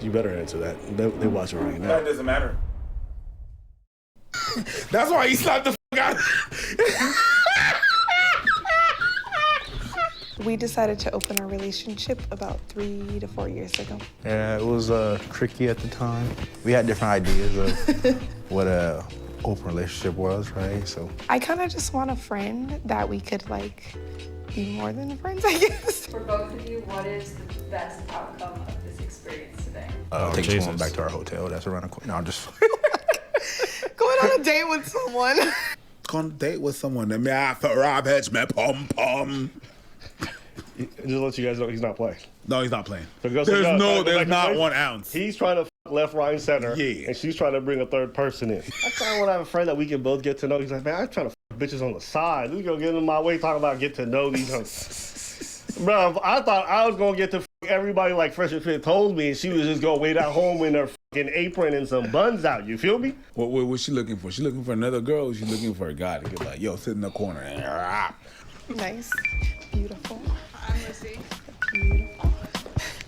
You better answer that. They're watching right now. That doesn't matter. That's why he slapped the fuck out. We decided to open our relationship about 3 to 4 years ago. Yeah, it was tricky at the time. We had different ideas of what a open relationship was, right? So I kind of just want a friend that we could like be more than friends, I guess. For both of you, what is the best outcome of this experience today? take someone back to our hotel. That's around the corner. No, I'm just. Going on a date with someone. Go on a date with someone. Let me have a Rob Hedge, man. Pom pom. Just to let you guys know, he's not playing. No, he's not playing. Because There's not 1 ounce. He's trying to f left, right, and center. Yeah. And she's trying to bring a third person in. I kind of want to have a friend that we can both get to know. He's like, man, I'm trying to f bitches on the side. We gonna get in my way talking about get to know these hoes. Bro, I thought I was gonna get to f everybody like Fresh and Fit told me, and she was just gonna wait at home in her fucking apron and some buns out. You feel me? What's she looking for? She looking for another girl, or she looking for a guy to get like, yo, sit in the corner and Nice. Beautiful. I'm Lucy. Beautiful.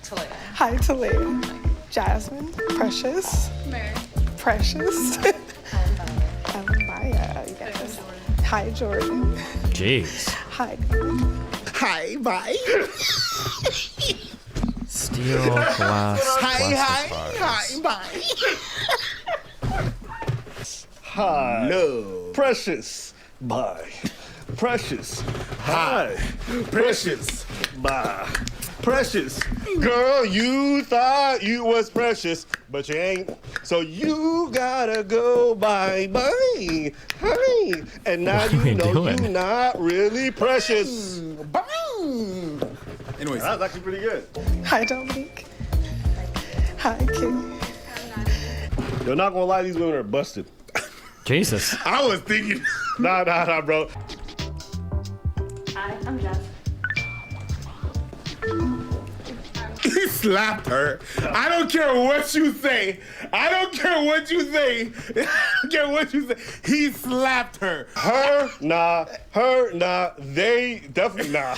Talia. Hi, Talia. Jasmine. Precious. Mary. Precious. I'm Maya. Yes. Hi, Jordan. Jeez. Hi. hi, bye. Steel glass. hi, bye. Hi. No. Precious. Bye. Precious. Hi. Precious. Bye. Precious. Girl, you thought you was precious, but you ain't. So you gotta go bye-bye. Hi. And now What are you we know doing? you're not really precious. Bye. Anyways, That's actually pretty good. Hi, Dominique. Hi, King. You're not gonna lie, these women are busted. Jesus. I was thinking. Nah, bro. Hi, I'm Jess. He slapped her. I don't care what you say. I don't care what you say. I don't care what you say. He slapped her. Her, nah. They definitely nah.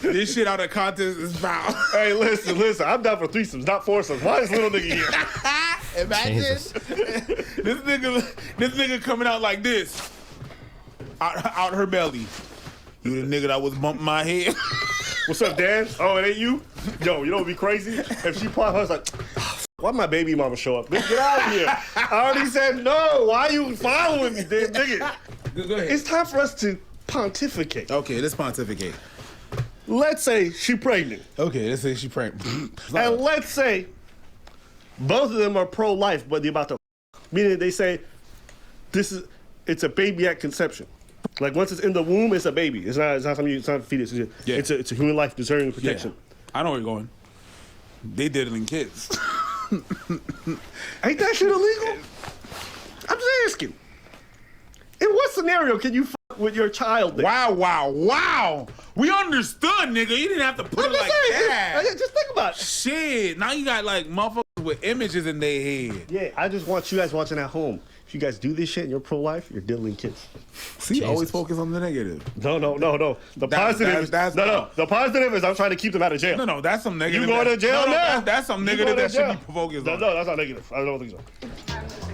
This shit out of context is foul. Hey, listen. I'm down for threesomes, not foursomes. Why is little nigga here? Imagine Jesus. this nigga coming out like this, out her belly. You the nigga that was bumping my head. What's up, Dan? Oh, it ain't you? Yo, you know what'd be crazy? If she popped, I was like, why my baby mama show up? Bitch, get out of here. I already said no. Why you following me, damn nigga? Go ahead. It's time for us to pontificate. Okay, let's pontificate. Let's say she pregnant. Okay, let's say she pregnant. And let's say both of them are pro-life, but they're about to meaning they say it's a baby at conception. Like once it's in the womb, it's a baby. It's not a fetus. It's a human life deserving of protection. I know where you're going. They diddling kids. Ain't that shit illegal? I'm just asking. In what scenario can you fuck with your child there? Wow. We understood, nigga. You didn't have to put it like that. Just think about it. Shit. Now you got like motherfuckers with images in their head. Yeah, I just want you guys watching at home. If you guys do this shit and you're pro-life, you're diddling kids. See, Jesus. always focus on the negative. No. The positive that's- The positive is I'm trying to keep them out of jail. No, that's some negative. You going to jail now? That's some You negative going to that should jail. be focused on. No, that's not negative. I don't think so. I'm Lucy.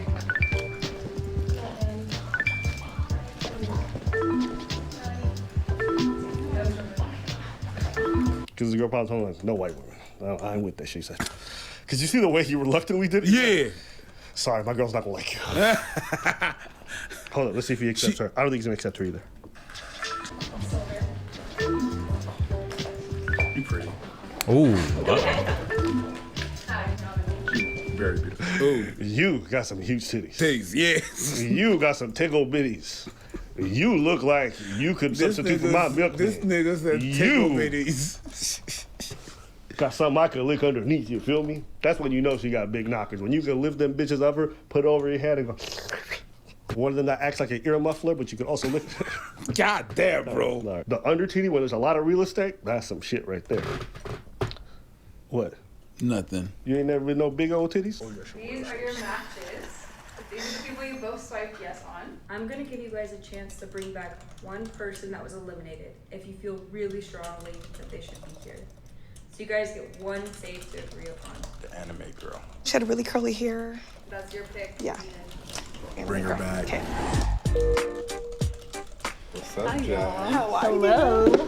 Because the girl probably told me, like, no white women. I ain't with that shit. She said. Because you see the way he reluctantly did it? Yeah. Sorry, my girl's not going to like you. Hold on, let's see if he accepts her. I don't think he's going to accept her either. You pretty. Ooh. Hi, Dominique. Very beautiful. Ooh. You got some huge titties. Titties, yes. You got some tickle bitties. You look like you could substitute for my milk. This nigga said tickle bitties. Got something I could lick underneath, you feel me? That's when you know she got big knockers. When you can lift them bitches up her, put it over your head and go. One of them that acts like an ear muffler, but you can also lick. God damn, bro. No. The under titty, when there's a lot of real estate, that's some shit right there. What? Nothing. You ain't never been no big old titties? These are your matches. These are the people you both swiped yes on. I'm gonna give you guys a chance to bring back one person that was eliminated if you feel really strongly that they should be here. So you guys get one safe to agree upon. The anime girl. She had really curly hair. That's your pick. Yeah. Bring her back. Okay. What's up, John? How are you? Hello.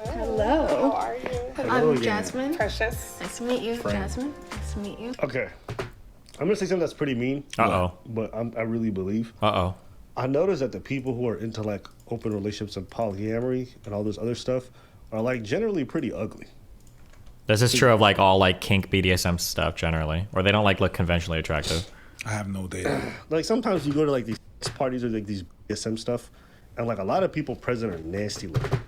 Hello. How are you? Hello I'm again. Jasmine. Precious. Nice to meet you, Friend. Jasmine. Nice to meet you. Okay. I'm gonna say something that's pretty mean. Uh-oh. But I really believe. Uh-oh. I noticed that the people who are into like open relationships and polyamory and all this other stuff are like generally pretty ugly. This is true of like all like kink BDSM stuff generally, or they don't like look conventionally attractive. I have no data. Like sometimes you go to like these parties or like these BDSM stuff, and like a lot of people present are nasty looking.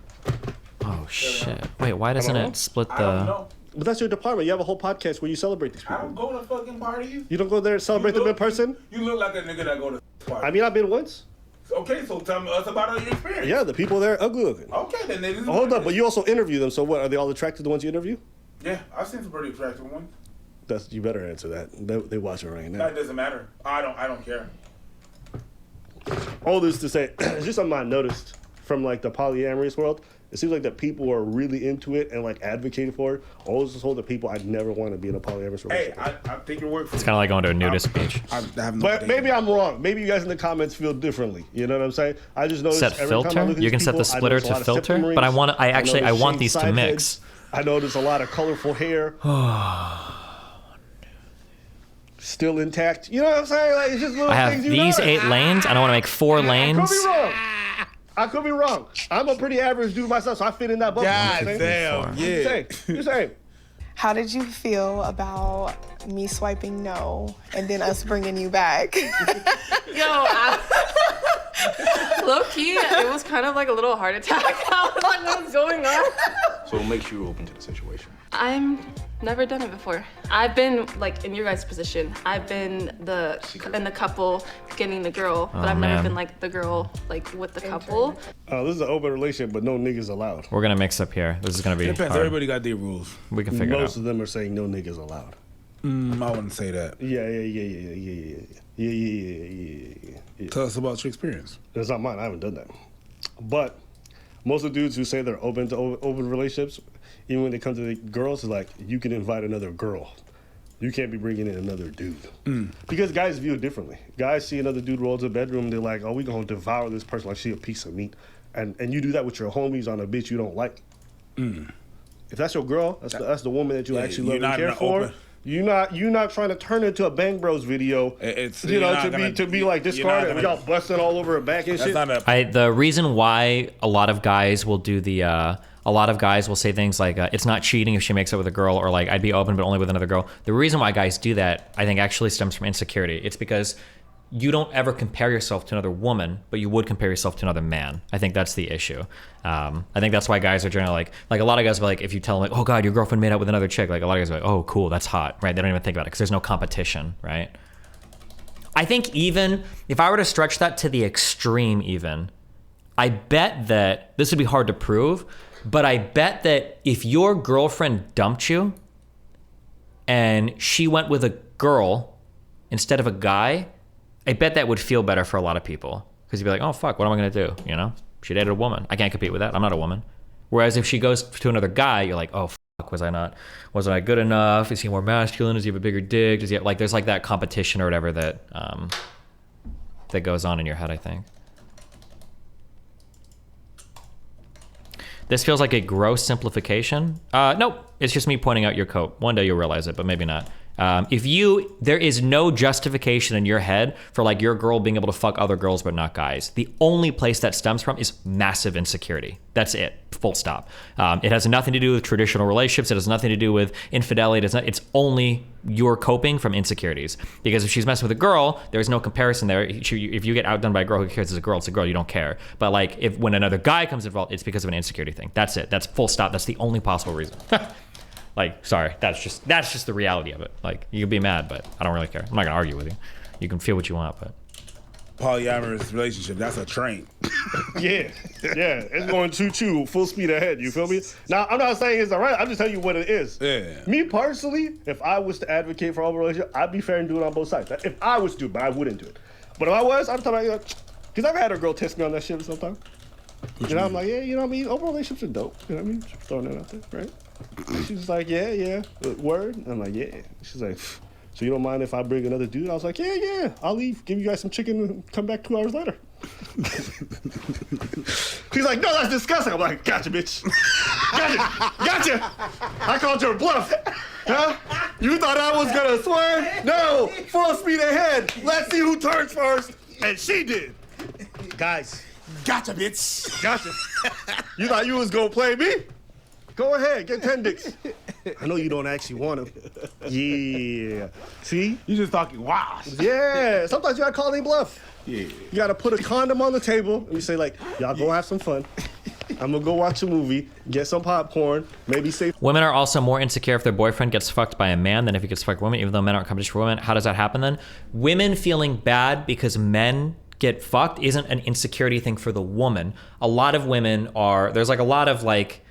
Oh shit! Wait, why doesn't wrong? it split I don't the? know. But that's your department. You have a whole podcast where you celebrate these I don't people. go to fucking parties. You don't go there and celebrate them in person? You look like a nigga that go to parties. I mean, I've been once. Okay, so tell us about your experience. Yeah, the people there are ugly looking. Okay, then it is. Oh, hold up, but you also interview them. So what? Are they all attracted, the ones you interview? Yeah, I've seen some pretty attractive ones. You better answer that. They watch it right now. That doesn't matter. I don't care. All this to say, it's just something I noticed from like the polyamorous world. It seems like that people are really into it and like advocating for it. I always told the people I'd never want to be in a polyamorous Hey, relationship. I think your work. It's kind of like going to a nudist beach. I have no But data. maybe I'm wrong. Maybe you guys in the comments feel differently. You know what I'm saying? I just noticed Set every time I filter? look at You these can set the people, I splitter notice a to lot of filter, septum but I rings. want I actually notice want shaved these to side mix. heads. I notice a lot of colorful hair. Still intact. You know what I'm saying? Like it's just little I have things you these notice. 8 lanes, and I want to make 4 lanes. I could be wrong. I could be wrong. I'm a pretty average dude myself, so I fit in that bucket. God You know damn, what I'm saying? yeah. You saying? How did you feel about me swiping no and then us bringing you back? Low key, it was kind of like a little heart attack. I was like, what's going on? So what makes you open to the situation? I'm never done it before. I've been like in your guys' position. I've been in the couple getting the girl, but I've never man. been like the girl like with the couple. This is an open relationship, but no niggas allowed. We're gonna mix up here. This is gonna be Depends. hard. Everybody got their rules. We can figure it Most out. of them are saying no niggas allowed. I wouldn't say that. Yeah. Tell us about your experience. It's not mine. I haven't done that. But most of the dudes who say they're open to open relationships, even when they come to the girls, is like, you can invite another girl. You can't be bringing in another dude. Because guys view it differently. Guys see another dude roll to the bedroom, they're like, oh, we gonna devour this person like she a piece of meat. And you do that with your homies on a bitch you don't like. If that's your girl, that's the woman that you Yeah, actually you're love not and care in for. the You're not trying to turn it into a Bang Bros video. It's You know, you're not to be like you're not discarded and gonna- y'all busting all over her back and That's shit. not a. The reason why a lot of guys will do the a lot of guys will say things like it's not cheating if she makes it with a girl, or like I'd be open but only with another girl. The reason why guys do that, I think, actually stems from insecurity. It's because you don't ever compare yourself to another woman, but you would compare yourself to another man. I think that's the issue. I think that's why guys are generally like a lot of guys are like, if you tell them like, oh God, your girlfriend made out with another chick, like a lot of guys are like, oh cool, that's hot, right? They don't even think about it because there's no competition, right? I think even if I were to stretch that to the extreme even, I bet that, this would be hard to prove, but I bet that if your girlfriend dumped you and she went with a girl instead of a guy, I bet that would feel better for a lot of people. Because you'd be like, oh fuck, what am I gonna do? You know? She dated a woman. I can't compete with that. I'm not a woman. Whereas if she goes to another guy, you're like, oh fuck, wasn't I good enough? Is he more masculine? Does he have a bigger dick? Does he have, like, there's like that competition or whatever that that goes on in your head, I think. This feels like a gross simplification. Nope, it's just me pointing out your coat. One day you'll realize it, but maybe not. There is no justification in your head for like your girl being able to fuck other girls but not guys. The only place that stems from is massive insecurity. That's it, full stop. It has nothing to do with traditional relationships. It has nothing to do with infidelity. It's only you're coping from insecurities. Because if she's messing with a girl, there's no comparison there. If you get outdone by a girl, who cares? It's a girl, it's a girl, you don't care. But like when another guy comes involved, it's because of an insecurity thing. That's it, that's full stop. That's the only possible reason. Like, sorry, that's just the reality of it. Like, you can be mad, but I don't really care. I'm not gonna argue with you. You can feel what you want, but Polyamorous relationship, that's a train. Yeah, it's going choo-choo, full speed ahead. You feel me? Now, I'm not saying it's all right. I'm just telling you what it is. Yeah. Me personally, if I was to advocate for open relationship, I'd be fair and do it on both sides. If I was to do it, but I wouldn't do it. But if I was, I'm talking about, because I've had a girl test me on that shit sometimes. And I'm like, yeah, you know what I mean? Open relationships are dope. You know what I mean? Just throwing that out there, right? She was like, yeah. Word? I'm like, yeah. She's like, so you don't mind if I bring another dude? I was like, yeah. I'll leave, give you guys some chicken, and come back 2 hours later. He's like, no, that's disgusting. I'm like, gotcha, bitch. Gotcha. I called your bluff. Huh? You thought I was gonna swerve? No, full speed ahead. Let's see who turns first. And she did. Guys. Gotcha, bitch. Gotcha. You thought you was gonna play me? Go ahead, get 10 dicks. I know you don't actually want them. Yeah. See? You just talking wow. Yeah. Sometimes you gotta call their bluff. Yeah. You gotta put a condom on the table and you say like, y'all go have some fun. I'm gonna go watch a movie, get some popcorn, maybe say. Women are also more insecure if their boyfriend gets fucked by a man than if he gets fucked by a woman, even though men aren't competition for women. How does that happen then? Women feeling bad because men get fucked isn't an insecurity thing for the woman. A lot of women are, there's like a lot of like,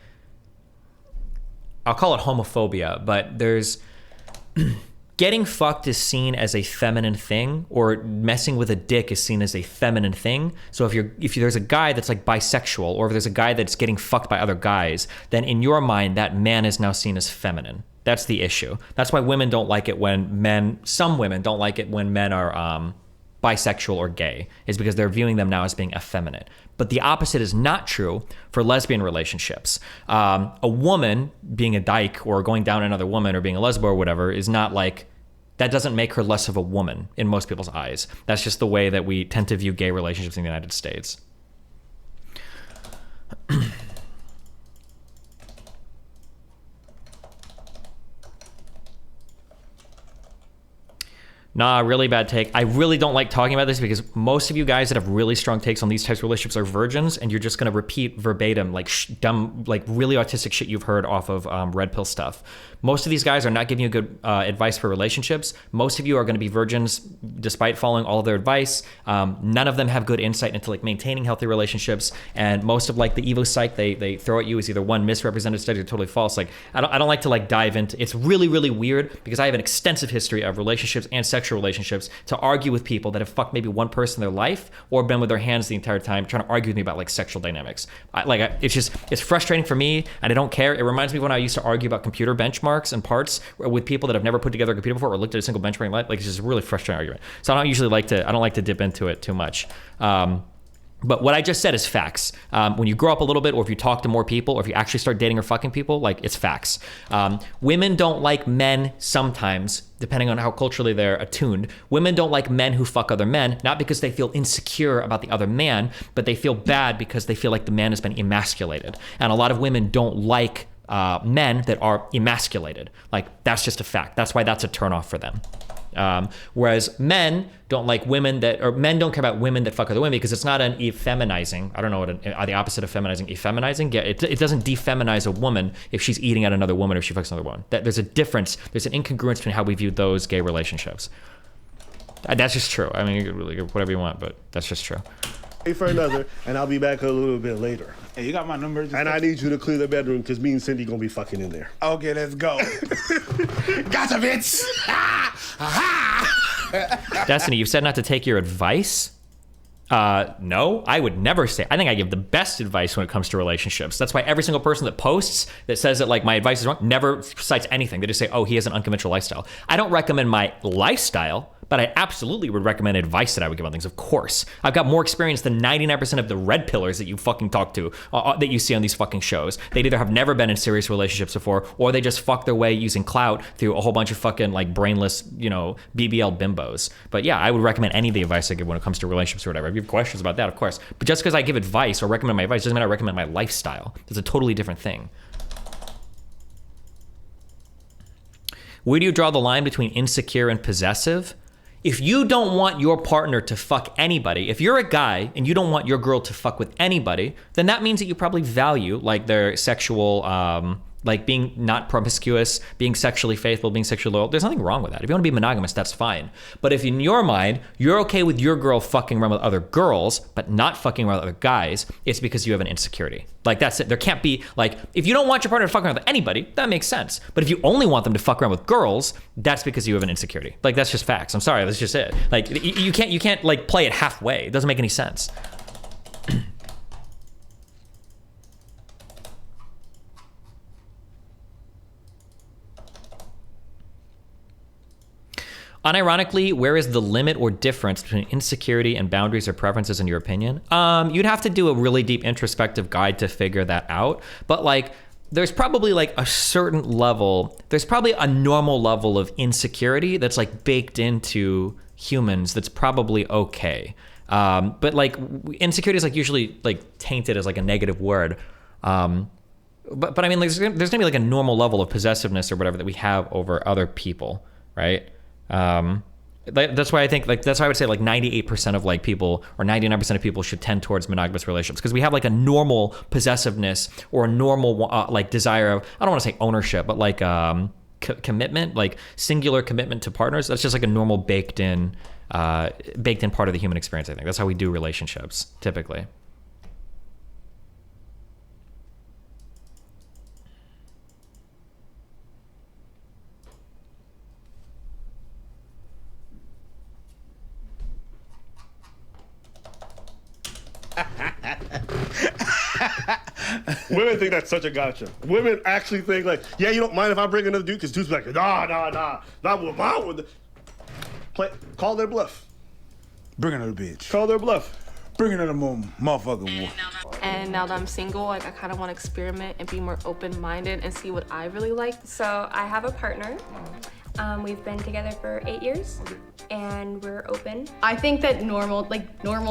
I'll call it homophobia, but there's getting fucked is seen as a feminine thing, or messing with a dick is seen as a feminine thing. So if there's a guy that's like bisexual, or if there's a guy that's getting fucked by other guys, then in your mind that man is now seen as feminine. That's the issue. That's why women don't like it when some women don't like it when men are bisexual or gay, is because they're viewing them now as being effeminate. But the opposite is not true for lesbian relationships. A woman being a dyke or going down another woman or being a lesbo or whatever is not like, that doesn't make her less of a woman in most people's eyes. That's just the way that we tend to view gay relationships in the United States. Nah, really bad take. I really don't like talking about this because most of you guys that have really strong takes on these types of relationships are virgins, and you're just going to repeat verbatim like dumb, like really autistic shit you've heard off of red pill stuff. Most of these guys are not giving you good advice for relationships. Most of you are going to be virgins despite following all of their advice. None of them have good insight into like maintaining healthy relationships, and most of like the Evo psych they throw at you is either one, misrepresented studies or totally false. Like I don't like to like dive into. It's really weird because I have an extensive history of relationships and sexual relationships to argue with people that have fucked maybe one person in their life or been with their hands the entire time trying to argue with me about like sexual dynamics. It's frustrating for me, and I don't care. It reminds me when I used to argue about computer benchmarks and parts with people that have never put together a computer before or looked at a single benchmark in life. Like, it's just a really frustrating argument. So I don't like to dip into it too much. But what I just said is facts. When you grow up a little bit, or if you talk to more people, or if you actually start dating or fucking people, like, it's facts. Women don't like men sometimes, depending on how culturally they're attuned. Women don't like men who fuck other men, not because they feel insecure about the other man, but they feel bad because they feel like the man has been emasculated. And a lot of women don't like men that are emasculated. Like, that's just a fact. That's why that's a turnoff for them. Whereas men don't like women men don't care about women that fuck other women because it's not an effeminizing. I don't know what the opposite of feminizing. Effeminizing. Yeah, it doesn't defeminize a woman if she's eating at another woman or if she fucks another woman. There's a difference. There's an incongruence between how we view those gay relationships. That's just true. I mean, you can really go whatever you want, but that's just true. Wait for another, and I'll be back a little bit later. Hey, you got my number? And I need you to clear the bedroom because me and Cindy gonna be fucking in there. Okay, let's go. Gotcha, bitch. Destiny, you've said not to take your advice. No, I would never say. I think I give the best advice when it comes to relationships. That's why every single person that posts that says that like my advice is wrong never cites anything. They just say, oh, he has an unconventional lifestyle. I don't recommend my lifestyle, but I absolutely would recommend advice that I would give on things. Of course, I've got more experience than 99% of the red pillars that you fucking talk to, that you see on these fucking shows. They either have never been in serious relationships before, or they just fuck their way using clout through a whole bunch of fucking like brainless, BBL bimbos. But yeah, I would recommend any of the advice I give when it comes to relationships or whatever. If you have questions about that, of course. But just because I give advice or recommend my advice doesn't mean I recommend my lifestyle. It's a totally different thing. Where do you draw the line between insecure and possessive? If you don't want your partner to fuck anybody, if you're a guy and you don't want your girl to fuck with anybody, then that means that you probably value like their sexual, like being not promiscuous, being sexually faithful, being sexually loyal. There's nothing wrong with that. If you want to be monogamous, that's fine. But if in your mind, you're okay with your girl fucking around with other girls, but not fucking around with other guys, it's because you have an insecurity. Like, that's it. There can't be, like, if you don't want your partner to fuck around with anybody, that makes sense. But if you only want them to fuck around with girls, that's because you have an insecurity. Like, that's just facts. I'm sorry, that's just it. Like, you can't like play it halfway. It doesn't make any sense. Unironically, where is the limit or difference between insecurity and boundaries or preferences in your opinion? You'd have to do a really deep introspective guide to figure that out. But like, there's probably like a certain level, there's probably a normal level of insecurity that's like baked into humans that's probably okay. But like insecurity is like usually like tainted as like a negative word. But I mean, like, there's gonna be like a normal level of possessiveness or whatever that we have over other people, right? That's why I think like, that's why I would say like 98% of like people or 99% of people should tend towards monogamous relationships, because we have like a normal possessiveness or a normal like desire of, I don't want to say ownership, but like commitment, like singular commitment to partners. That's just like a normal baked in part of the human experience. I think that's how we do relationships typically. Women think that's such a gotcha. Women actually think like, yeah, you don't mind if I bring another dude, because dudes be like, nah, not with my one. Call their bluff. Bring another bitch. Call their bluff. Bring another motherfucker. And now that I'm single, like I kind of want to experiment and be more open-minded and see what I really like. So I have a partner. We've been together for 8 years, and we're open. I think that normal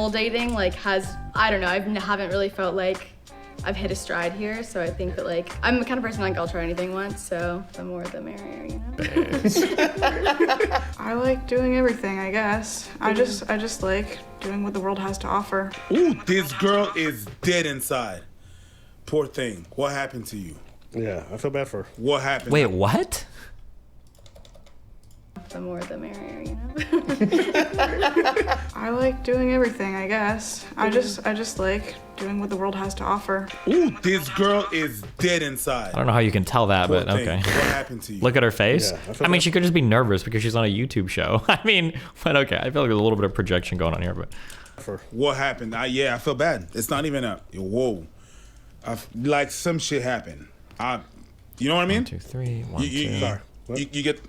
dating like I don't know, I haven't really felt like I've hit a stride here, so I think that like, I'm the kind of person like I'll try anything once, so the more the merrier, you know? I like doing everything, I guess. I just like doing what the world has to offer. Ooh, this girl is dead inside. Poor thing. What happened to you? Yeah, I feel bad for her. What happened? Wait, what? The more the merrier, you know? I like doing everything, I guess. I just like doing what the world has to offer. Ooh, this girl is dead inside. I don't know how you can tell that, Poor but thing. okay. What happened to you? Look at her face. Yeah, I mean, she could just be nervous because she's on a YouTube show. I mean, but okay. I feel like there's a little bit of projection going on here, but. What happened? Yeah, I feel bad. It's not even a whoa. Like some shit happened. You know what I mean? 1, 2, 3. 1, 2. You get.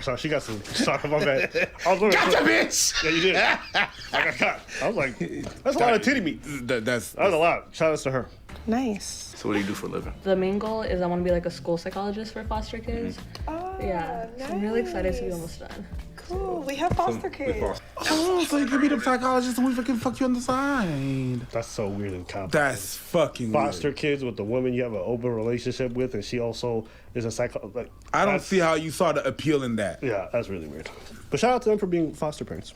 Sorry, she got some. Sorry, my bad. I was Gotcha, bitch! Yeah, you did. I got caught. I was like, that's a lot of titty meat. That's a lot. Shout outs to her. Nice. So what do you do for a living? The main goal is I want to be like a school psychologist for foster kids. Yeah, so I'm really excited to be almost done. Cool. We have foster kids. Oh, so you can be the psychologist and we fucking fuck you on the side. That's so weird and complicated. That's fucking foster weird. kids with the woman you have an open relationship with, and she also is a psychologist. Like, I don't see how you saw the appeal in that. Yeah, that's really weird. But shout out to them for being foster parents.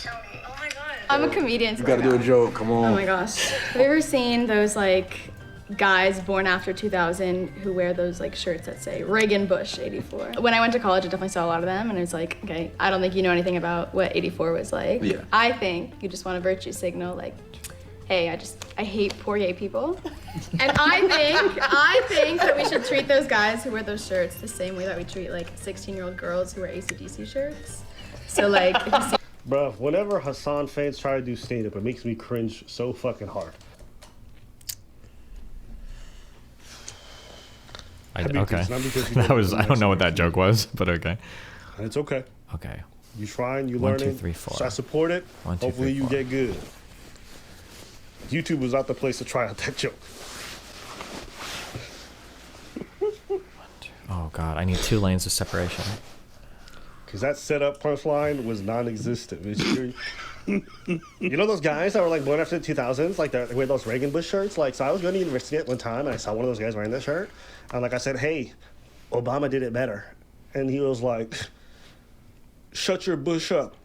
Oh my god. I'm a comedian. You gotta do a joke, come on. Oh my gosh. Have you ever seen those like guys born after 2000 who wear those like shirts that say Reagan Bush 84? When I went to college, I definitely saw a lot of them, and it was like, okay, I don't think you know anything about what 84 was like. Yeah. I think you just want a virtue signal, like, hey, I hate poor gay people. And I think that we should treat those guys who wear those shirts the same way that we treat like 16-year-old girls who wear AC/DC shirts. So like, if you see Bruh, whenever Hassan fans try to do stand-up, it makes me cringe so fucking hard. Okay. That was, I don't know what that joke was, but okay. And it's okay. Okay. You trying, you 1, learning. 2, 3, 4. So I support it. 1, 2, Hopefully 3, you 4. get good. YouTube was not the place to try out that joke. Oh God, I need 2 lanes of separation. Because that setup punchline was non-existent. You know those guys that were like born after the 2000s, like they wear those Reagan Bush shirts? Like, so I was going to university at one time, and I saw one of those guys wearing that shirt. And like I said, hey, Obama did it better. And he was like, shut your bush up.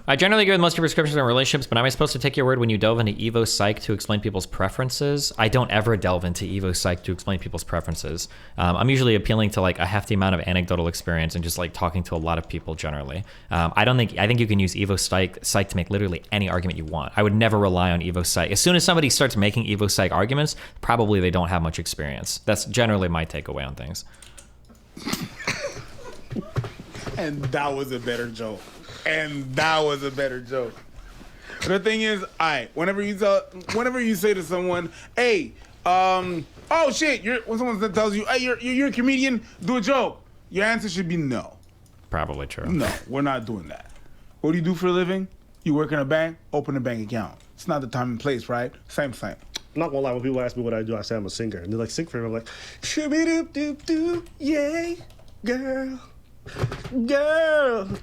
I generally agree with most of your prescriptions on relationships, but am I supposed to take your word when you delve into Evo Psych to explain people's preferences? I don't ever delve into Evo Psych to explain people's preferences. I'm usually appealing to like a hefty amount of anecdotal experience and just like talking to a lot of people generally. I think you can use Evo Psych to make literally any argument you want. I would never rely on Evo Psych. As soon as somebody starts making Evo Psych arguments, probably they don't have much experience. That's generally my takeaway on things. And that was a better joke. And that was a better joke. The thing is, whenever you say to someone, hey, oh shit, when someone tells you, hey, you're a comedian, do a joke, your answer should be no. probably true. No, we're not doing that. What do you do for a living? You work in a bank, open a bank account. It's not the time and place, right? Same. I'm not gonna lie, when people ask me what I do, I say I'm a singer. And they're like, sing for me. I'm like, shoo-be-doop-doop-doo, yay, girl.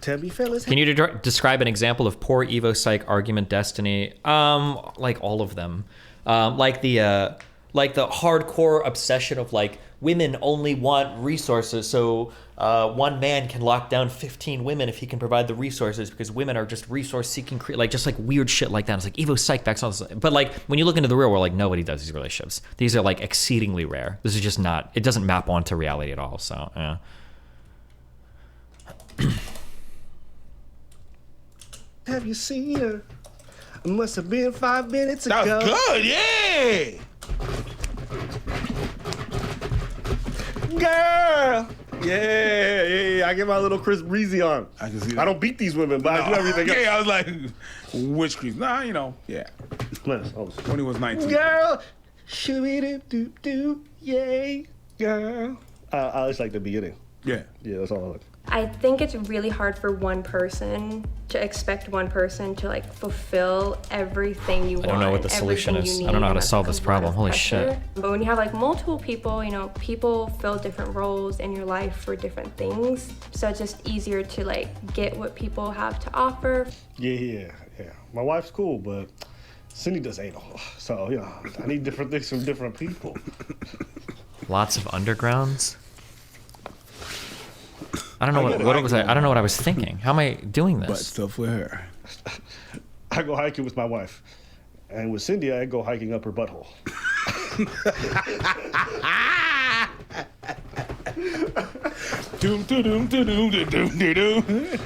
Tell me, fellas. Can you describe an example of poor Evo Psych argument destiny? Like all of them. Like the hardcore obsession of like women only want resources, so one man can lock down 15 women if he can provide the resources because women are just resource-seeking, like just like weird shit like that. It's like Evo Psych backs all this, but like when you look into the real world, like nobody does these relationships. These are like exceedingly rare. This is just not. It doesn't map onto reality at all. So yeah. Have you seen her? It must have been 5 minutes ago. That was good, yeah. Girl. Yeah. I get my little Chris Breezy on. I can see that. I don't beat these women, but I do everything else. Yeah, I was like, which crease? Nah, yeah. When he was 19. Girl. Shoo-be-doop-doop-doo, yay, girl. I just like the beginning. Yeah. Yeah, that's all I like. I think it's really hard for one person to expect one person to like fulfill everything you want. I don't know what the solution is. I don't know how to solve this problem. Holy shit. But when you have like multiple people, people fill different roles in your life for different things. So it's just easier to like get what people have to offer. Yeah. My wife's cool, but Cindy does anal. So, I need different things from different people. Lots of undergrounds. I don't know what was I don't know what I was thinking. How am I doing this? But stuff with her. I go hiking with my wife. And with Cindy, I go hiking up her butthole.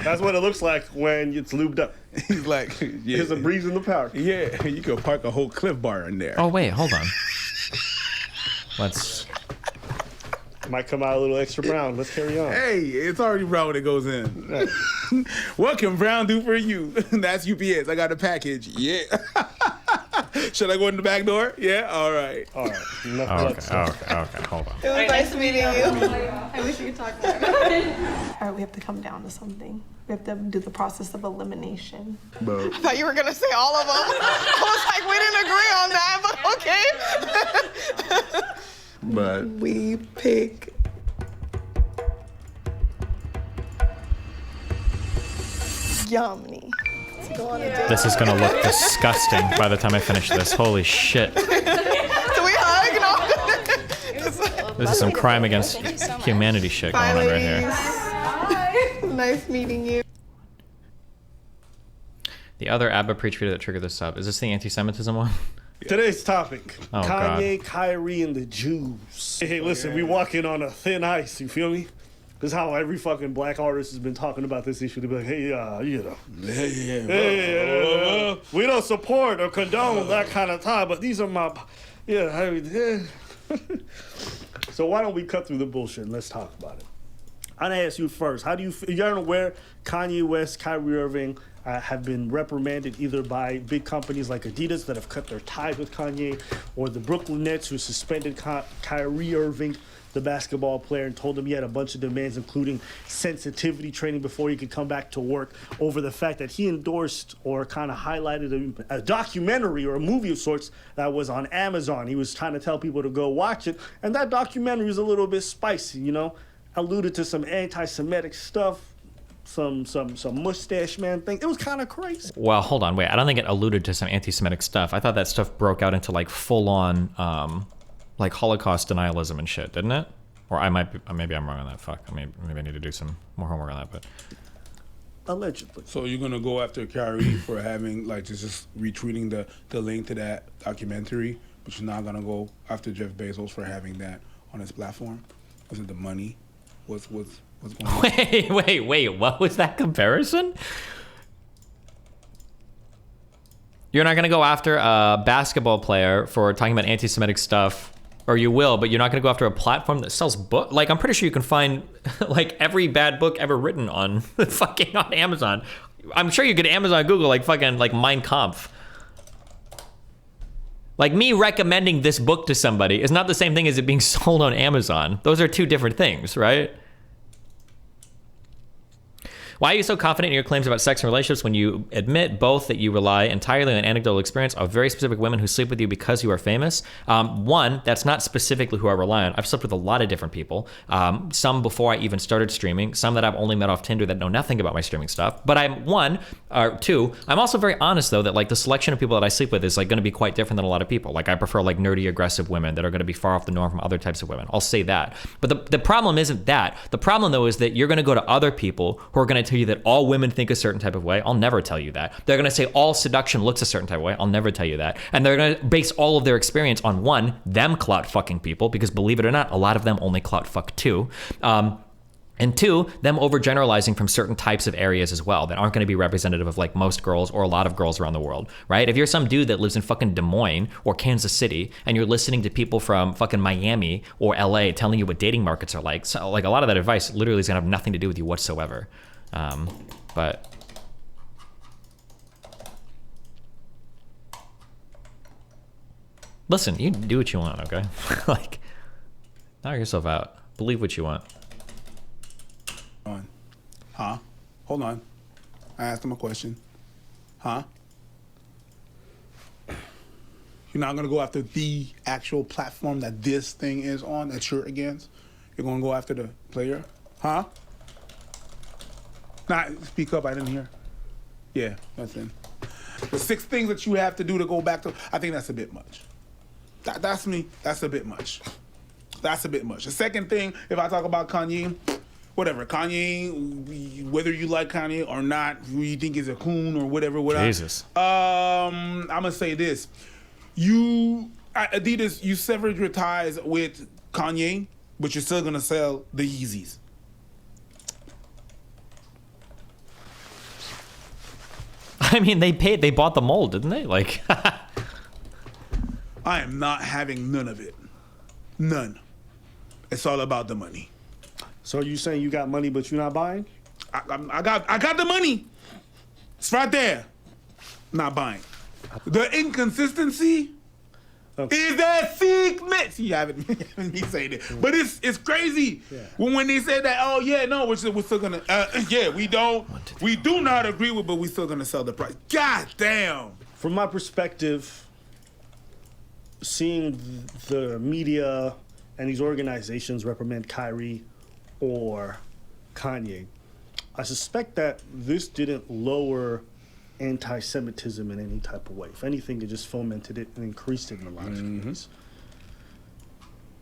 That's what it looks like when it's lubed up. He's like, yeah. There's a breeze in the park. Yeah, you could park a whole Cliff Bar in there. Oh, wait, hold on. Let's... Might come out a little extra brown. Let's carry on. Hey, it's already brown when it goes in. What can brown do for you? That's UPS. I got a package. Yeah. Should I go in the back door? Yeah? All right. Okay, hold on. It was nice meeting you. I wish we could talk more. All right, we have to come down to something. We have to do the process of elimination. Bro. I thought you were gonna say all of them. I was like, we didn't agree on that, but okay. But we pick Yummy. This is gonna look disgusting by the time I finish this. Holy shit. So we hug? This is some crime against humanity shit going on right here. Hi. Nice meeting you. The other ABBA preach video that triggered this up. Is this the anti-Semitism one? Today's topic, Oh, Kanye, God. Kyrie, and the Jews. Hey, listen, we walking on a thin ice, you feel me? This is how every fucking black artist has been talking about this issue. They be like, hey, we don't support or condone that kind of time, but these are my, So why don't we cut through the bullshit and let's talk about it. I'm gonna ask you first, how do you, you're aware Kanye West, Kyrie Irving, have been reprimanded either by big companies like Adidas that have cut their ties with Kanye, or the Brooklyn Nets who suspended Kyrie Irving, the basketball player, and told him he had a bunch of demands, including sensitivity training before he could come back to work, over the fact that he endorsed or kind of highlighted a documentary or a movie of sorts that was on Amazon. He was trying to tell people to go watch it, and that documentary is a little bit spicy, alluded to some anti-Semitic stuff, some mustache man thing. It was kind of crazy. Well, hold on, wait. I don't think it alluded to some anti-Semitic stuff. I thought that stuff broke out into like full-on, like Holocaust denialism and shit, didn't it? Or maybe I'm wrong on that. Fuck. Maybe I need to do some more homework on that. But allegedly. So you're gonna go after Kyrie for having just retweeting the link to that documentary, but you're not gonna go after Jeff Bezos for having that on his platform? Was it the money? What's going on? Wait. What was that comparison? You're not going to go after a basketball player for talking about anti-Semitic stuff, or you will, but you're not going to go after a platform that sells books. Like, I'm pretty sure you can find like every bad book ever written on fucking on Amazon. I'm sure you could Amazon Google like fucking like Mein Kampf. Like, me recommending this book to somebody is not the same thing as it being sold on Amazon. Those are two different things, right? Why are you so confident in your claims about sex and relationships when you admit both that you rely entirely on anecdotal experience of very specific women who sleep with you because you are famous? One, that's not specifically who I rely on. I've slept with a lot of different people. Some before I even started streaming, some that I've only met off Tinder that know nothing about my streaming stuff. But two, I'm also very honest though that like the selection of people that I sleep with is like going to be quite different than a lot of people. Like I prefer like nerdy, aggressive women that are going to be far off the norm from other types of women. I'll say that. But the problem isn't that. The problem though is that you're going to go to other people who are going to tell you that all women think a certain type of way. I'll never tell you that. They're going to say all seduction looks a certain type of way. I'll never tell you that. And they're going to base all of their experience on one, them clout fucking people, because believe it or not, a lot of them only clout fuck too. And two, them overgeneralizing from certain types of areas as well that aren't going to be representative of like most girls or a lot of girls around the world, right? If you're some dude that lives in fucking Des Moines or Kansas City and you're listening to people from fucking Miami or LA telling you what dating markets are like, so like a lot of that advice literally is going to have nothing to do with you whatsoever. But listen, you do what you want, okay? Like, knock yourself out. Believe what you want. Huh? Hold on. I asked him a question. Huh? You're not gonna go after the actual platform that this thing is on, that you're against? You're gonna go after the player? Huh? Nah, speak up, I didn't hear. Yeah, nothing. The 6 things that you have to do to go back to, I think that's a bit much. That's me, that's a bit much. That's a bit much. The second thing, if I talk about Kanye, whatever, Kanye, whether you like Kanye or not, who you think is a coon or whatever. Jesus. I'm gonna say this. Adidas, you severed your ties with Kanye, but you're still gonna sell the Yeezys. I mean, they bought the mold, didn't they? Like, I am not having none of it. None. It's all about the money. So you saying you got money, but you're not buying? I got the money. It's right there. Not buying. The inconsistency is that secret. You haven't me saying it, but it's crazy. Yeah. When they said that, oh yeah, no, we're still gonna, yeah, we do not agree with, but we're still gonna sell the price. God damn. From my perspective, seeing the media and these organizations reprimand Kyrie or Kanye, I suspect that this didn't lower anti-Semitism in any type of way. If anything, it just fomented it and increased it in a lot of ways.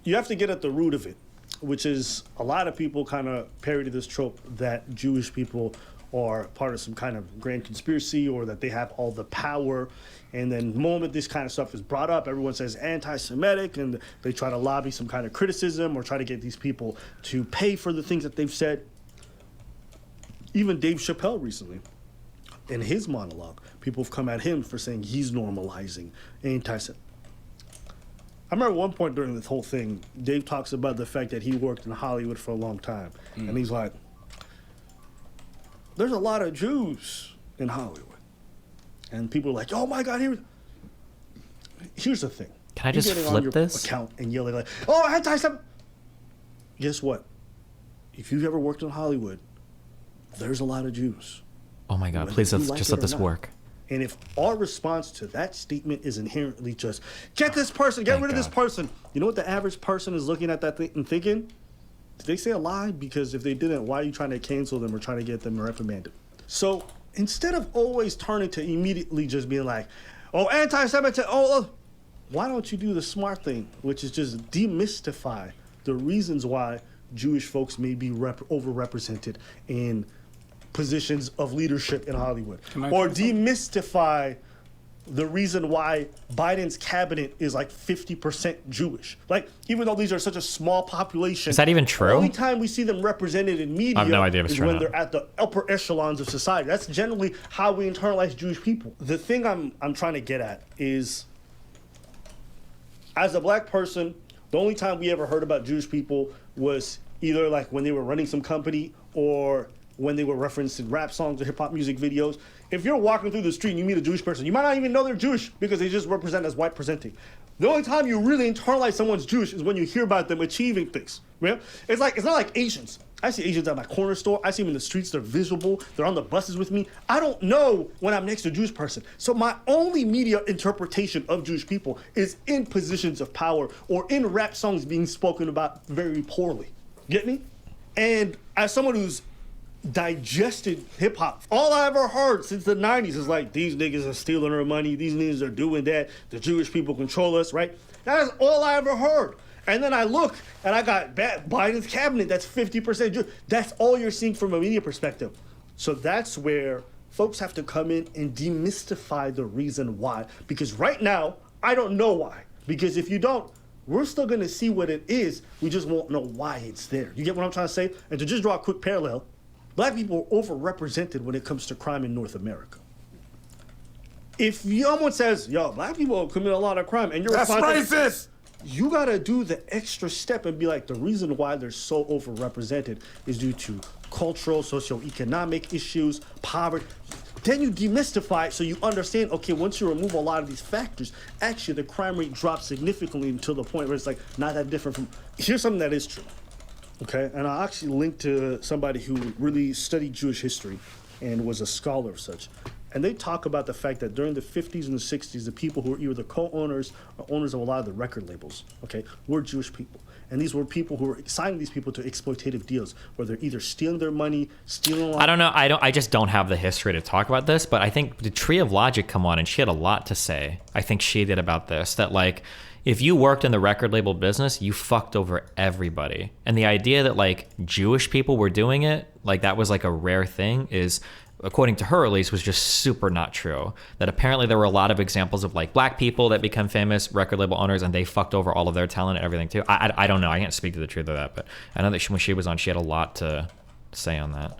You have to get at the root of it, which is a lot of people kind of parody this trope that Jewish people are part of some kind of grand conspiracy or that they have all the power. And then the moment this kind of stuff is brought up, everyone says anti-Semitic, and they try to lobby some kind of criticism or try to get these people to pay for the things that they've said. Even Dave Chappelle recently, in his monologue, people have come at him for saying he's normalizing anti-Semitism. I remember one point during this whole thing, Dave talks about the fact that he worked in Hollywood for a long time. And he's like, there's a lot of Jews in Hollywood. And people are like, oh my God, here's the thing. Can I just flip this? Account and yelling like, oh, anti-Semitic. Guess what? If you've ever worked in Hollywood, there's a lot of Jews. Oh my God, please just let this work. And if our response to that statement is inherently just, get this person, get rid of this person, you know what the average person is looking at that thing and thinking? Did they say a lie? Because if they didn't, why are you trying to cancel them or trying to get them reprimanded? So instead of always turning to immediately just being like, oh, anti-Semitism, why don't you do the smart thing, which is just demystify the reasons why Jewish folks may be overrepresented in positions of leadership in Hollywood, or demystify the reason why Biden's cabinet is like 50% Jewish. Like, even though these are such a small population, is that even true? The only time we see them represented in media I have no idea if it's is true when or they're not. at the upper echelons of society. That's generally how we internalize Jewish people. The thing I'm trying to get at is, as a black person, the only time we ever heard about Jewish people was either like when they were running some company or when they were referenced in rap songs or hip hop music videos. If you're walking through the street and you meet a Jewish person, you might not even know they're Jewish because they just represent as white presenting. The only time you really internalize someone's Jewish is when you hear about them achieving things. Yeah? It's not like Asians. I see Asians at my corner store. I see them in the streets. They're visible. They're on the buses with me. I don't know when I'm next to a Jewish person. So my only media interpretation of Jewish people is in positions of power or in rap songs being spoken about very poorly. Get me? And as someone who's digested hip hop, all I ever heard since the 90s is like, these niggas are stealing our money. These niggas are doing that. The Jewish people control us, right? That is all I ever heard. And then I look, and I got Biden's cabinet that's 50% Jewish. That's all you're seeing from a media perspective. So that's where folks have to come in and demystify the reason why. Because right now, I don't know why. Because if you don't, we're still going to see what it is. We just won't know why it's there. You get what I'm trying to say? And to just draw a quick parallel, black people are overrepresented when it comes to crime in North America. If someone says, yo, black people commit a lot of crime, and you're That's racist! You gotta do the extra step and be like, the reason why they're so overrepresented is due to cultural, socioeconomic issues, poverty. Then you demystify it so you understand, okay, once you remove a lot of these factors, actually the crime rate drops significantly until the point where it's like not that different from, here's something that is true, okay? And I actually linked to somebody who really studied Jewish history and was a scholar of such. And they talk about the fact that during the 50s and the 60s, the people who were either the co-owners or owners of a lot of the record labels, okay, were Jewish people. And these were people who were signing these people to exploitative deals, where they're either stealing their money, stealing... I don't know. I just don't have the history to talk about this, but I think the Tree of Logic come on, and she had a lot to say. I think she did about this, that like, if you worked in the record label business, you fucked over everybody. And the idea that like Jewish people were doing it, like that was like a rare thing is... according to her at least, was just super not true. That apparently there were a lot of examples of like black people that become famous record label owners and they fucked over all of their talent and everything too. I don't know. I can't speak to the truth of that, but I know that when she was on, she had a lot to say on that.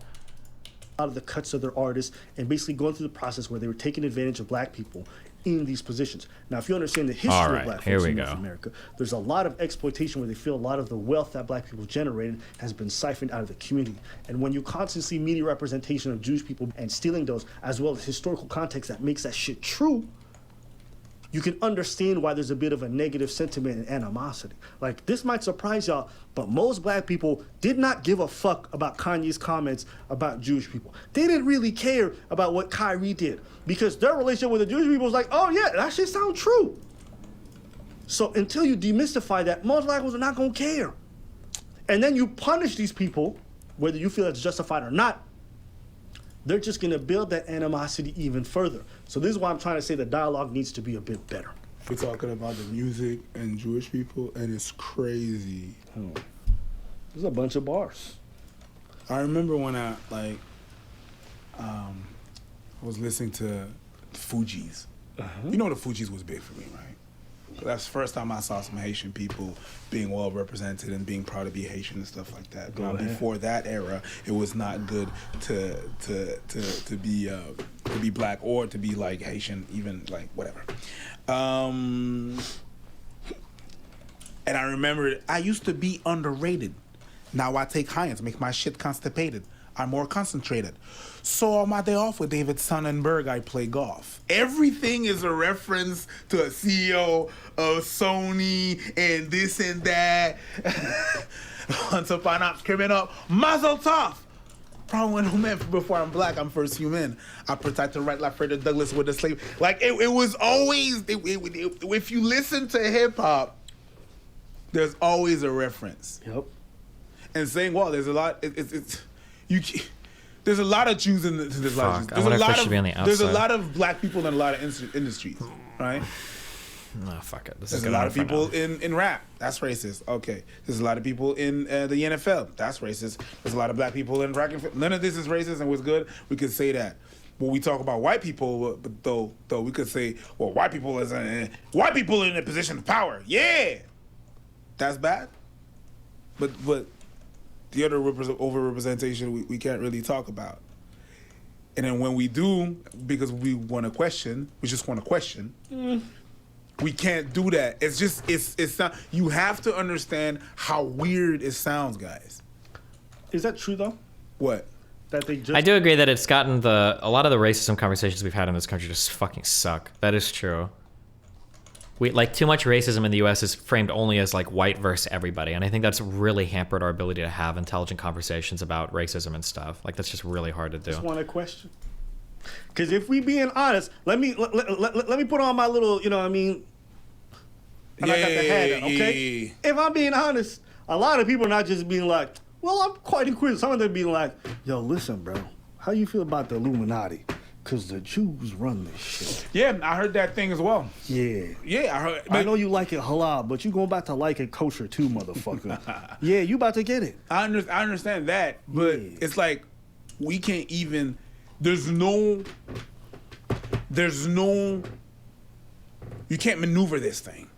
Out of the cuts of their artists and basically going through the process where they were taking advantage of black people in these positions. Now, if you understand the history of black folks in North America, there's a lot of exploitation where they feel a lot of the wealth that black people generated has been siphoned out of the community. And when you constantly see media representation of Jewish people and stealing those, as well as historical context that makes that shit true, you can understand why there's a bit of a negative sentiment and animosity. Like, this might surprise y'all, but most black people did not give a fuck about Kanye's comments about Jewish people. They didn't really care about what Kyrie did because their relationship with the Jewish people was like, oh yeah, that shit sounds true. So until you demystify that, most black people are not gonna care. And then you punish these people, whether you feel that's justified or not, they're just gonna build that animosity even further. So this is why I'm trying to say the dialogue needs to be a bit better. We're talking about the music and Jewish people, and it's crazy. There's a bunch of bars. I remember when I was listening to the Fugees. You know the Fugees was big for me, right? That's the first time I saw some Haitian people being well represented and being proud to be Haitian and stuff like that. Now, before that era, it was not good to be black or to be like Haitian, even like whatever. And I remember I used to be underrated. Now I take Heinz, make my shit constipated. I'm more concentrated. So on my day off with David Sonnenberg, I play golf. Everything is a reference to a CEO of Sony and this and that. Once upon a criminal, Mazel Tov. Problem when human, before I'm black, I'm first human. I protect the right like Frederick Douglass with the slave. Like it was always, if you listen to hip hop, there's always a reference. Yep. And saying, well, there's a lot, there's a lot of Jews in this life. I wonder if that should be on the outside. There's a lot of black people in a lot of industries, right? No, fuck it. There's a lot of people in rap. That's racist. Okay. There's a lot of people in the NFL. That's racist. There's a lot of black people in track and field. None of this is racist and what's good. We could say that. When we talk about white people, but though we could say, well, white people in a position of power. Yeah, that's bad. But the other overrepresentation we can't really talk about. And then when we do, because we just want to question. We can't do that. It's not. You have to understand how weird it sounds, guys. Is that true though? What? That they just... I do agree that it's gotten a lot of the racism conversations we've had in this country just fucking suck. That is true. we like too much racism in the U.S. is framed only as like white versus everybody, and I think that's really hampered our ability to have intelligent conversations about racism and stuff. Like that's just really hard to do. Just want a question. Because if we being honest, let me put on my little, you know what I mean? And I got the hat, okay? If I'm being honest, a lot of people are not just being like, well, I'm quite inquisitive. Some of them being like, yo, listen, bro, how you feel about the Illuminati? Because the Jews run this shit. Yeah, I heard that thing as well. Yeah. Yeah, I heard. I know you like it halal, but you going about to like it kosher too, motherfucker. Yeah, you about to get it. I understand that, but it's like we can't even. There's no. You can't maneuver this thing.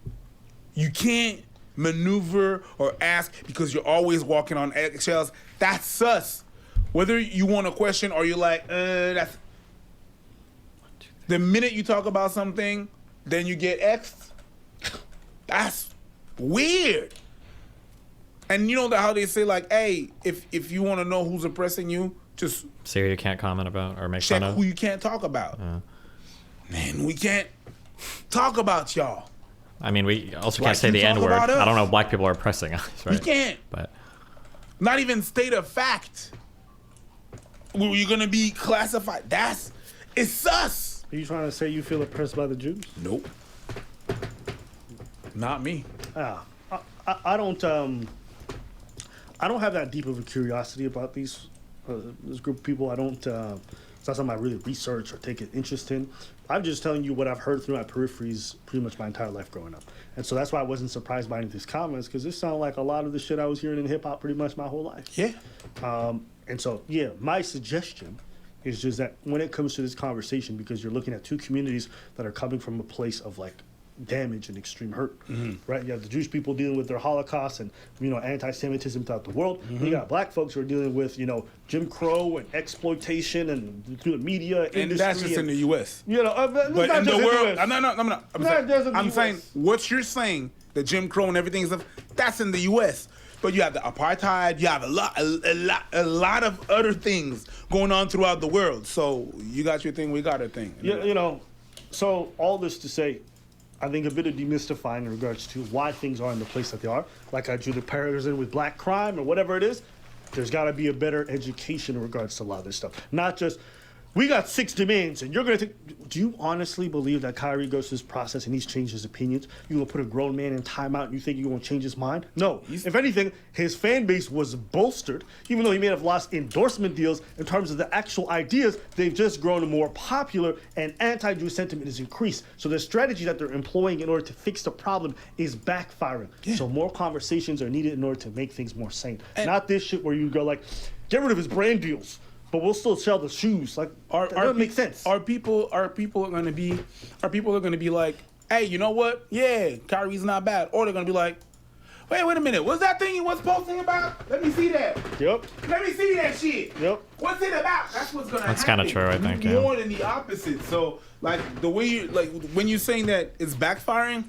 You can't maneuver or ask because you're always walking on eggshells. That's sus. Whether you want a question or you're like, that's. The minute you talk about something, then you get X'd. That's weird. And you know how they say like, hey, if you want to know who's oppressing you, just say who you can't comment about or make check fun of. who you can't talk about. Man, we can't talk about y'all. I mean, we also Like can't say you the talk N-word. about us. I don't know if black people are oppressing us, right? We can't. But not even state of fact. You're gonna be classified. It's sus. Are you trying to say you feel oppressed by the Jews? Nope. Not me. I don't have that deep of a curiosity about this group of people. I don't. It's not something I really research or take an interest in. I'm just telling you what I've heard through my peripheries pretty much my entire life growing up, and so that's why I wasn't surprised by any of these comments because this sounded like a lot of the shit I was hearing in hip hop pretty much my whole life. Yeah. And so my suggestion is just that when it comes to this conversation, because you're looking at two communities that are coming from a place of like damage and extreme hurt, right? You have the Jewish people dealing with their Holocaust and, you know, anti-Semitism throughout the world. You got black folks who are dealing with, you know, Jim Crow and exploitation and through the media industry. And that's just in the U.S. You know, but in the world, I'm saying US. what you're saying, the Jim Crow and everything stuff, that's in the U.S. But you have the apartheid, you have a lot of other things going on throughout the world. So you got your thing, we got our thing. You know, so all this to say, I think a bit of demystifying in regards to why things are in the place that they are. Like I drew the parallels in with black crime or whatever it is. There's got to be a better education in regards to a lot of this stuff. Not just, we got 6 demands and you're going to think, do you honestly believe that Kyrie goes through this process and he's changed his opinions? You going to put a grown man in timeout and you think you're going to change his mind? No. If anything, his fan base was bolstered, even though he may have lost endorsement deals in terms of the actual ideas, they've just grown more popular and anti-Jewish sentiment is increased. So the strategy that they're employing in order to fix the problem is backfiring. Yeah. So more conversations are needed in order to make things more sane. And not this shit where you go like, get rid of his brand deals, but we'll still sell the shoes. Like, that doesn't make sense. Are people gonna be like, hey, you know what? Yeah, Kyrie's not bad. Or they're gonna be like, wait a minute, what's that thing you was posting about? Let me see that. Yep. Let me see that shit. Yep. What's it about? That's what's gonna happen. That's kind of true, I think. More than the opposite. So, like the way you when you're saying that it's backfiring,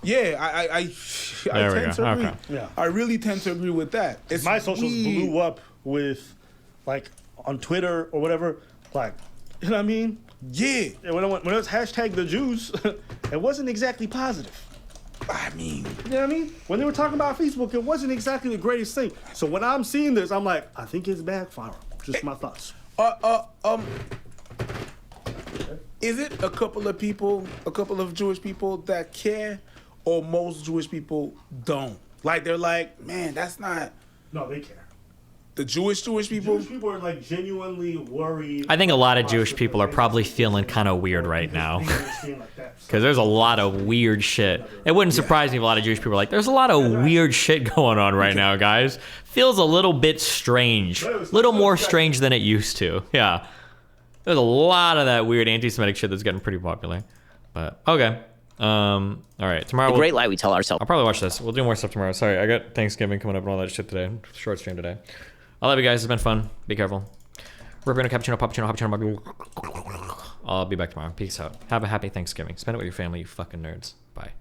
yeah, I tend to agree. Okay. Yeah. I really tend to agree with that. It's my socials blew up with, like, on Twitter or whatever, like, you know what I mean? Yeah. And when it was hashtag the Jews, it wasn't exactly positive. I mean, you know what I mean? When they were talking about Facebook, it wasn't exactly the greatest thing. So when I'm seeing this, I'm like, I think it's backfiring. Just my thoughts. Is it a couple of Jewish people that care, or most Jewish people don't? Like they're like, man, that's not. No, they care. The Jewish people? Jewish people are like genuinely worried. I think a lot of Jewish people are probably feeling kind of weird right now. Because there's a lot of weird shit. It wouldn't surprise me if a lot of Jewish people are like, there's a lot of weird shit going on right now, guys. Feels a little bit strange. A little more strange than it used to. Yeah. There's a lot of that weird anti-Semitic shit that's getting pretty popular. But, okay. All right. Tomorrow The great lie we tell ourselves. I'll probably watch this. We'll do more stuff tomorrow. Sorry, I got Thanksgiving coming up and all that shit today. Short stream today. I love you guys. It's been fun. Be careful. We're going to cappuccino. I'll be back tomorrow. Peace out. Have a happy Thanksgiving. Spend it with your family, you fucking nerds. Bye.